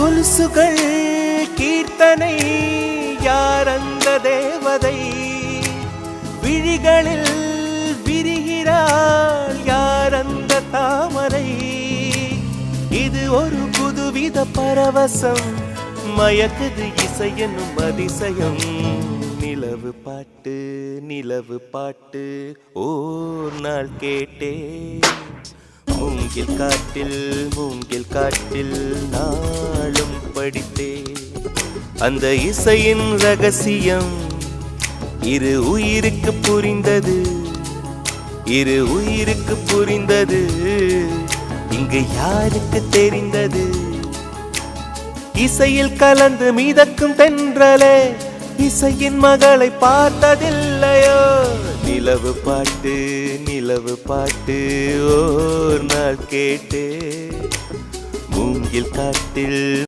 கொலுசுகள் கீர்த்தனை யார் அந்த தேவதை விழிகளில் விரிகிறாள் யார் அந்த தாமரை இது ஒரு புதுவித பரவசம் மயக்குது இசை என்னும் அதிசயம் நிலவு பாட்டு ஓர் நாள் கேட்டே மூங்கில் காட்டில் நாளும் படித்தே அந்த இசையின் ரகசியம் இரு உயிருக்கு புரிந்தது இங்கு யாருக்கு தெரிந்தது இசையில் கலந்து மிதக்கும் தென்றலே இசையின் மகளை பார்த்ததில்லையோ நிலவு பாட்டு ஓர் நாள் கேட்டே மூங்கில் காட்டில்